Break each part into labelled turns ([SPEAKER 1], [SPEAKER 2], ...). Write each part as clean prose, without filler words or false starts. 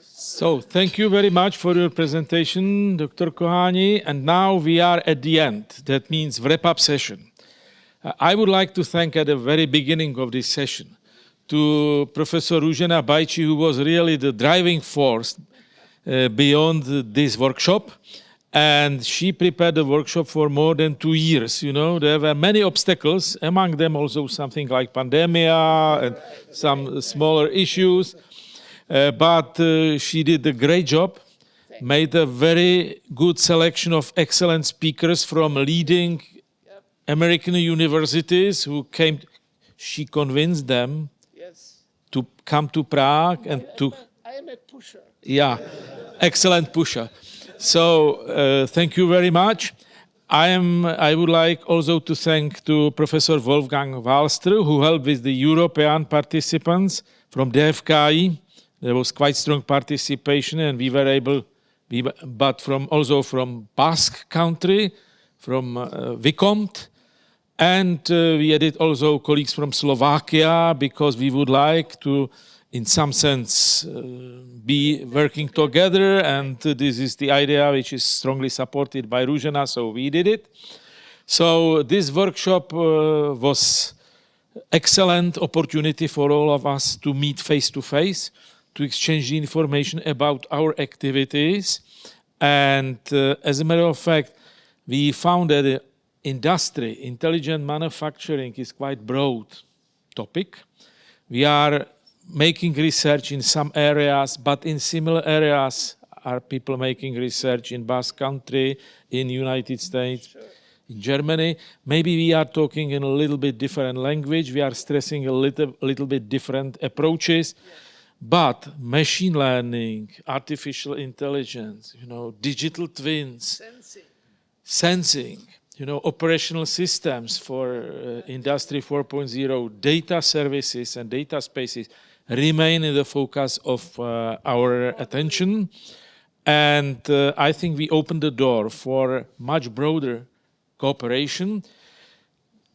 [SPEAKER 1] So thank you very much for your presentation, Dr. Kohani. And now we are at the end. That means wrap-up session. I would like to thank at the very beginning of this session to Professor Růžena Bajcsy, who was really the driving force beyond this workshop. And she prepared the workshop for more than 2 years. You know, there were many obstacles, among them also something like pandemic and some smaller issues. But she did a great job, made a very good selection of excellent speakers from leading American universities who came. She convinced them to come to Prague and
[SPEAKER 2] I am a pusher.
[SPEAKER 1] Yeah, excellent pusher. So thank you very much. I would like also to thank to Professor Wolfgang Wahlster, who helped with the European participants from DFKI. There was quite strong participation, and we were able, but also from Basque country, from Vicomte, and we added also colleagues from Slovakia, because we would like to, in some sense, be working together, and this is the idea which is strongly supported by Růžena, so we did it. So this workshop was excellent opportunity for all of us to meet face to face, to exchange information about our activities. And as a matter of fact, we found that industry, intelligent manufacturing is quite broad topic. We are making research in some areas, but in similar areas are people making research in Basque country, in United States, in Germany. Maybe we are talking in a little bit different language. We are stressing a little bit different approaches. But machine learning, artificial intelligence, you know, digital twins, sensing, you know, operational systems for Industry 4.0, data services and data spaces remain in the focus of our attention. And I think we opened the door for much broader cooperation.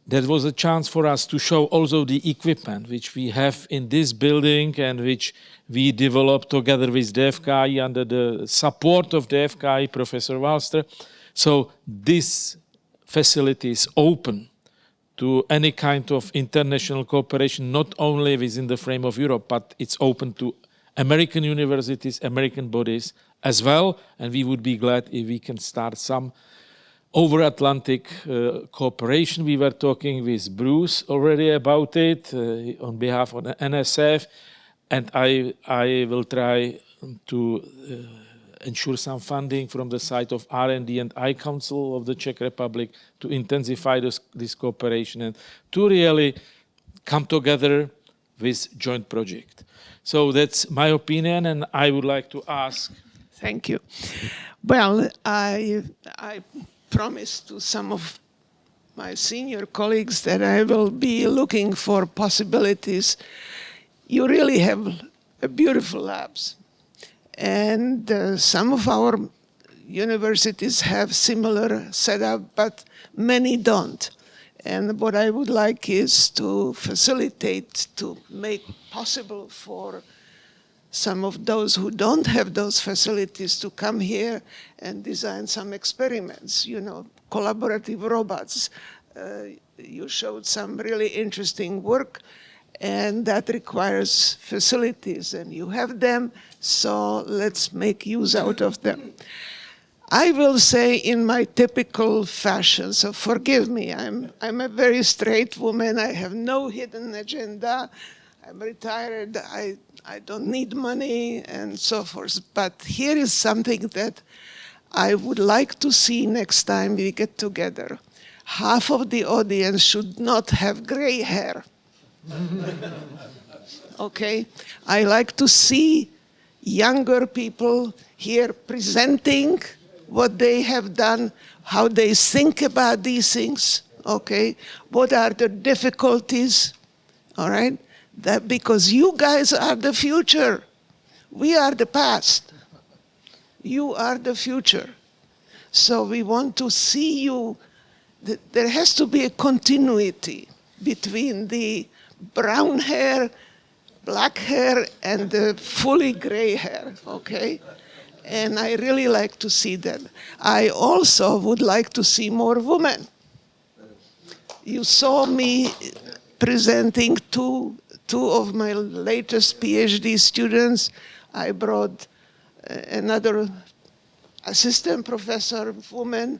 [SPEAKER 1] That was a chance for us to show also the equipment which we have in this building and which we developed together with DFKI under the support of DFKI, Professor Wahlster. So this facility is open to any kind of international cooperation, not only within the frame of Europe, but it's open to American universities, American bodies as well. And we would be glad if we can start some over-Atlantic cooperation. We were talking with Bruce already about it on behalf of the NSF, and I will try to ensure some funding from the side of R&D and I Council of the Czech Republic to intensify this cooperation and to really come together with joint project. So that's my opinion, and I would like to ask.
[SPEAKER 2] Thank you. Well, I promised to some of my senior colleagues that I will be looking for possibilities. You really have beautiful labs. And some of our universities have similar setup, but many don't. And what I would like is to facilitate, to make possible for some of those who don't have those facilities to come here and design some experiments, you know, collaborative robots. You showed some really interesting work, and that requires facilities, and you have them, so let's make use out of them. I will say in my typical fashion, so forgive me, I'm a very straight woman, I have no hidden agenda, I'm retired, I don't need money and so forth, but here is something that I would like to see next time we get together. Half of the audience should not have gray hair. Okay? I like to see younger people here presenting what they have done, how they think about these things, okay? What are the difficulties, all right? That because you guys are the future. We are the past. You are the future. So we want to see you. There has to be a continuity between the brown hair black hair and fully gray hair, okay? And I really like to see that. I also would like to see more women. You saw me presenting two of my latest PhD students. I brought another assistant professor, woman.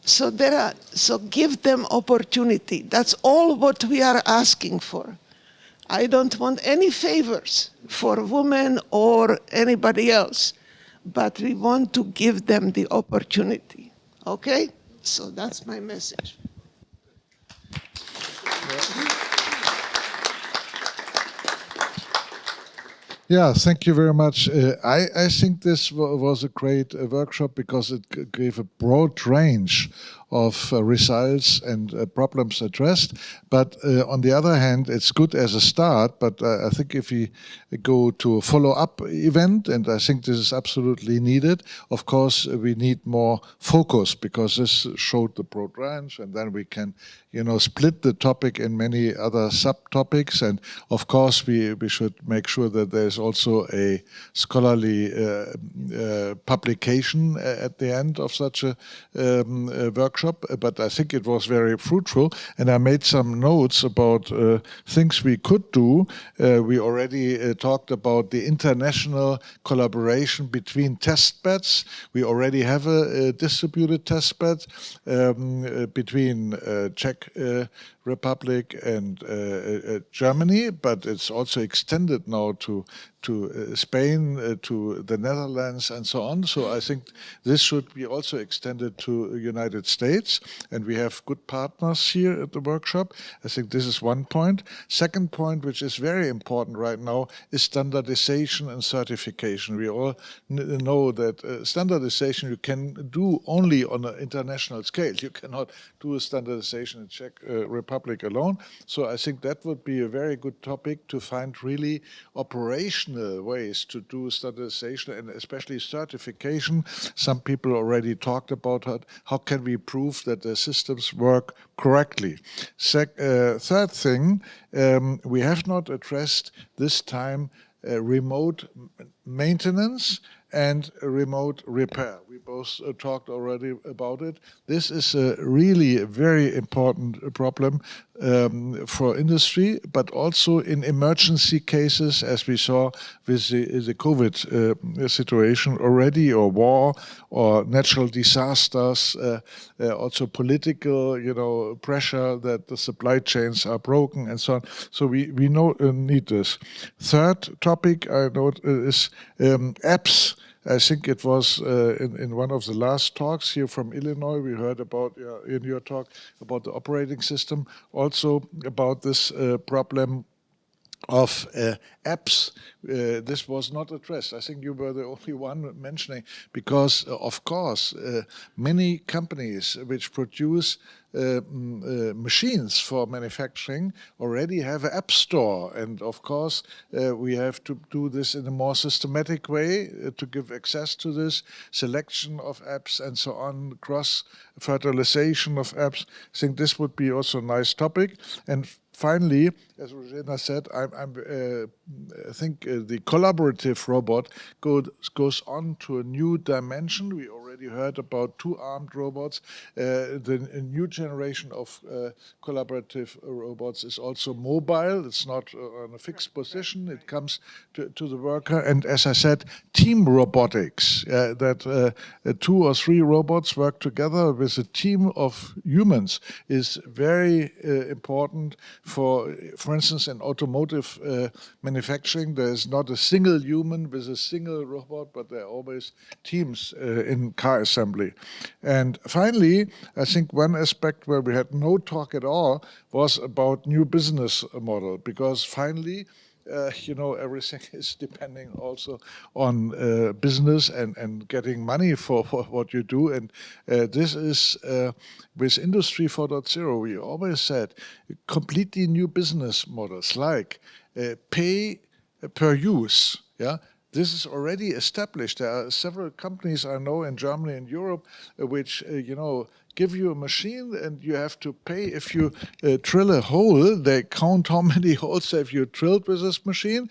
[SPEAKER 2] So give them opportunity. That's all what we are asking for. I don't want any favors for women or anybody else, but we want to give them the opportunity. Okay? So that's my message.
[SPEAKER 3] Yeah, thank you very much. I think this was a great workshop because it gave a broad range of results and problems addressed. But on the other hand, it's good as a start. But I think if we go to a follow-up event, and I think this is absolutely needed, of course, we need more focus because this showed the broad range, and then we can, split the topic in many other subtopics. And of course, we should make sure that there's also a scholarly publication at the end of such a workshop. But I think it was very fruitful, and I made some notes about things we could do. We already talked about the international collaboration between test beds. We already have a distributed test bed between Czech Republic and Germany, but it's also extended now to Spain, to the Netherlands, and so on. So I think this should be also extended to the United States, and we have good partners here at the workshop. I think this is one point. Second point, which is very important right now, is standardization and certification. We all know that standardization you can do only on an international scale. You cannot do a standardization in Czech Republic alone. So I think that would be a very good topic to find really operational ways to do standardization and especially certification. Some people already talked about how can we prove that the systems work correctly. Third thing, we have not addressed this time remote maintenance and remote repair. We both talked already about it. This is really a very important problem for industry, but also in emergency cases, as we saw with the COVID situation already, or war, or natural disasters, also political, pressure that the supply chains are broken and so on. So we need this. Third topic I note is apps. I think it was in one of the last talks here from Illinois, we heard about, in your talk, about the operating system, also about this problem of apps. This was not addressed. I think you were the only one mentioning, because of course many companies which produce machines for manufacturing already have an app store, and of course we have to do this in a more systematic way to give access to this selection of apps and so on, cross-fertilization of apps. I think this would be also a nice topic. And finally, as Růžena said, I think the collaborative robot goes on to a new dimension. We already heard about two-armed robots. The new generation of collaborative robots is also mobile. It's not on a fixed position. It comes to the worker. And as I said, team robotics, that 2 or 3 robots work together with a team of humans is very important. For instance, in automotive manufacturing, there is not a single human with a single robot, but there are always teams in car assembly. And finally, I think one aspect where we had no talk at all was about new business model, because finally, everything is depending also on business and getting money for what you do. And this is with Industry 4.0, we always said completely new business models like pay per use. Yeah. This is already established. There are several companies I know in Germany and Europe which, give you a machine and you have to pay. If you drill a hole, they count how many holes have you drilled with this machine.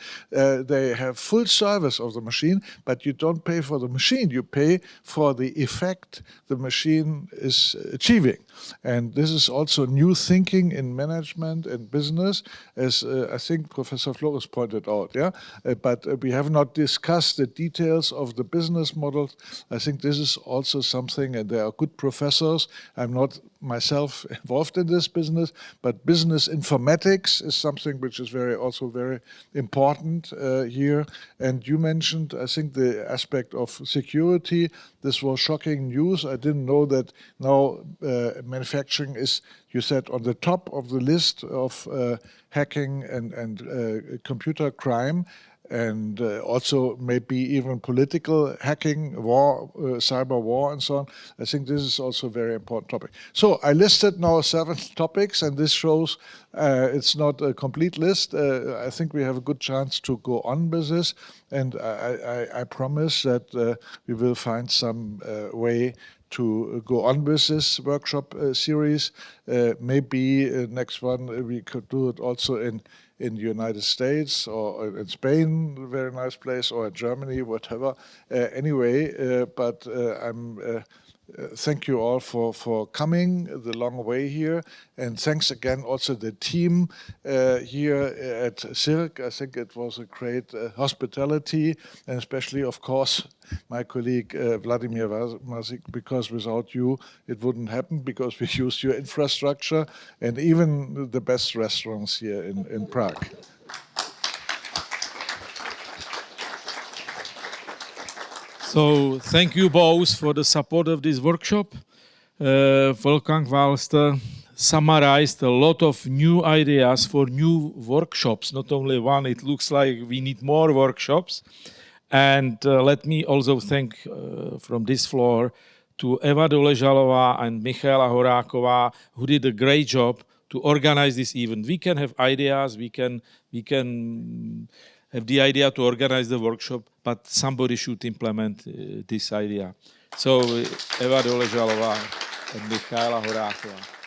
[SPEAKER 3] They have full service of the machine, but you don't pay for the machine. You pay for the effect the machine is achieving. And this is also new thinking in management and business, as I think Professor Flores pointed out. Yeah, but we have not discussed the details of the business models. I think this is also something, and there are good professors. I'm not myself involved in this business, but business informatics is something which is also very important here. And you mentioned, I think, the aspect of security. This was shocking news. I didn't know that now manufacturing is, you said, on the top of the list of hacking and computer crime. And also maybe even political hacking, war, cyber war, and so on. I think this is also a very important topic. So I listed now 7 topics, and this shows it's not a complete list. I think we have a good chance to go on with this, and I promise that we will find some way to go on with this workshop series. Maybe next one we could do it also in the United States or in Spain, a very nice place, or in Germany, whatever. Anyway, but thank you all for coming the long way here. And thanks again also the team here at CIIRC. I think it was a great hospitality, and especially, of course, my colleague Vladimír Mařík, because without you it wouldn't happen, because we use your infrastructure and even the best restaurants here in Prague.
[SPEAKER 1] So thank you both for the support of this workshop. Wolfgang Wahlster summarized a lot of new ideas for new workshops, not only one. It looks like we need more workshops. And let me also thank from this floor to Eva Doležalová and Michaela Horáková, who did a great job to organize this event. We can have ideas, we can have the idea to organize the workshop, but somebody should implement this idea. So Eva Doležalová and Michaela Horáková.